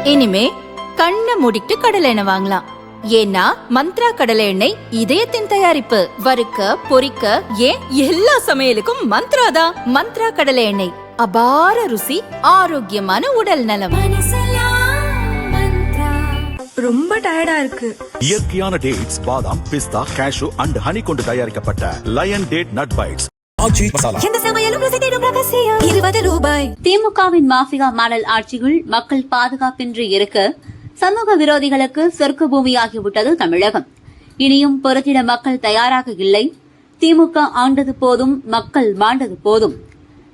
இனிமே கண்ணை மூடிட்டு கடலை எண்ணெய் வாங்கலாம். ஏன்னா மந்த்ரா கடலை எண்ணெய் இதயத்தின் தயாரிப்பு. வறுக்க பொரிக்க ஏன் எல்லா சமையலுக்கும் மந்த்ரா தான். மந்த்ரா கடலை எண்ணெய், அபார ருசி, ஆரோக்கியமான உடல் நலம். ரொம்ப டயர்டா இருக்கு. இயற்கையான டேட்ஸ், பாதாம், பிஸ்தா, கேஷு அண்ட் ஹனி கொண்டு தயாரிக்கப்பட்ட லயன் டேட் நட் பைட்ஸ். திமுகவின் மாஃபியா மாடல் ஆட்சிகள் மக்கள் பாதுகாப்பின்றி இருக்க சமூக விரோதிகளுக்கு சொர்க்க பூமியாகிவிட்டது தமிழகம். இனியும் பொறுத்திட மக்கள் தயாராக இல்லை. திமுக ஆண்டது போதும், மக்கள் மாண்டது போதும்.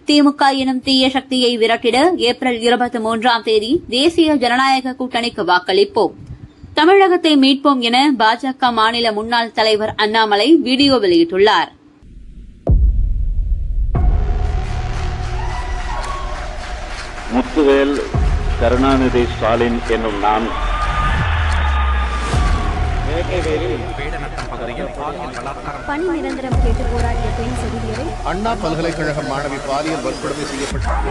திமுக எனும் தீய சக்தியை விரட்டிட ஏப்ரல் 23ஆம் தேதி தேசிய ஜனநாயக கூட்டணிக்கு வாக்களிப்போம். தமிழகத்தை மீட்போம் என பாஜக மாநில முன்னாள் தலைவர் அண்ணாமலை வீடியோ வெளியிட்டுள்ளார். முத்துவேல் கருணாநிதி ஸ்டாலின் என்னும் நான் பணி நிரந்தரம் கேட்டு போராடிய பெண் செவிலியரை அண்ணா பல்கலைக்கழக மாணவி பாலியல் வன்கொடுமை செய்யப்பட்டார்.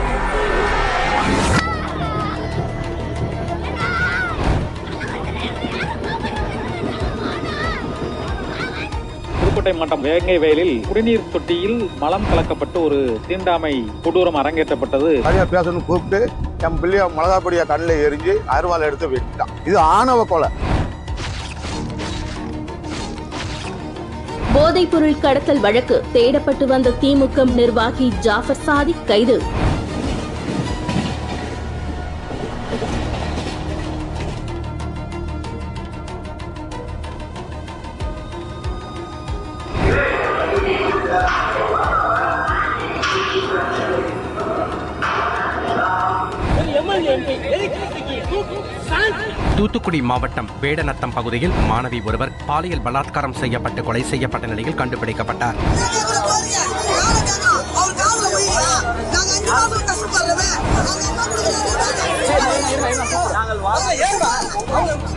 புதுக்கோட்டை மாவட்டம் வேங்கை வயலில் குடிநீர் தொட்டியில் மலம் கலக்கப்பட்டு ஒரு தீண்டாமை கொடூரம் அரங்கேற்றப்பட்டது. பேசணும் கூப்பிட்டு என் பிள்ளைய மிளகாப்பொடியா கண்ணில் எரிஞ்சு அருவாலை எடுத்து வெட்டிட்டான். இது ஆணவ கொலை. போதைப் பொருள் கடத்தல் வழக்கு தேடப்பட்டு வந்த திமுக நிர்வாகி ஜாஃபர் சாதிக் கைது. தூத்துக்குடி மாவட்டம் வேடநத்தம் பகுதியில் மாணவி ஒருவர் பாலியல் பலாத்காரம் செய்யப்பட்டு கொலை செய்யப்பட்ட நிலையில் கண்டுபிடிக்கப்பட்டார்.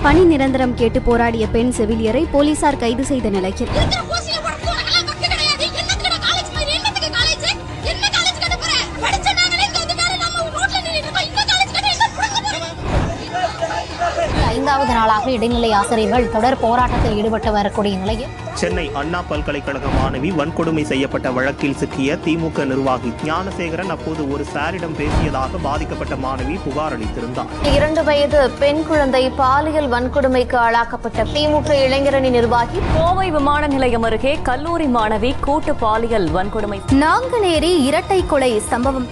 பணி நிரந்தரம் கேட்டு போராடிய பெண் செவிலியரை போலீசார் கைது செய்த நிலையில் ஐந்தாவது நாளாக இடைநிலை ஆசிரியர்கள் தொடர் போராட்டத்தில் ஈடுபட்டு வரக்கூடிய நிலையில் சென்னை அண்ணா பல்கலைக்கழக மாணவி வன்கொடுமை செய்யப்பட்ட வழக்கில் சிக்கிய திமுக நிர்வாகி ஞானசேகரன் அப்போது ஒரு சாரிடம் பேசியதாக பாதிக்கப்பட்ட மாணவி புகார் அளித்திருந்தார். 2 வயது பெண் குழந்தை பாலியல் வன்கொடுமைக்கு ஆளாக்கப்பட்ட திமுக இளைஞரணி நிர்வாகி. கோவை விமான நிலையம் அருகே கல்லூரி மாணவி கூட்டு பாலியல் வன்கொடுமை. நாங்குநேரி இரட்டை கொலை சம்பவம்.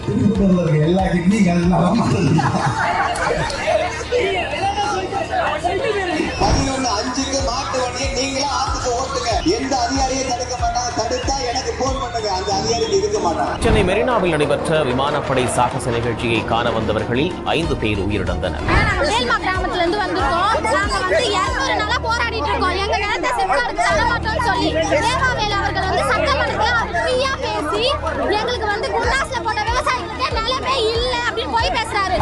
சென்னை மெரினாவில் நடைபெற்ற விமானப்படை சாகச நிகழ்ச்சியை காண வந்தவர்களில் 5 பேர் உயிரிழந்தனர். கிராமத்திலிருந்து வந்திருக்கோம். நாங்க வந்து 200 நாளா போராடிட்டு இருக்கோம். எங்க நிலத்தை செம்பாடுக்கு தரமாட்டோம்னு சொல்லி தேவாவேல் அவர்கள் வந்து சட்டமன்றத்துல ஃப்ரீயா பேசி எங்களுக்கு வந்து குண்டாஸ்ல போட்ட விவசாயிகளுக்கு நிலமே இல்லை அப்படின்னு போய் பேசுறாரு.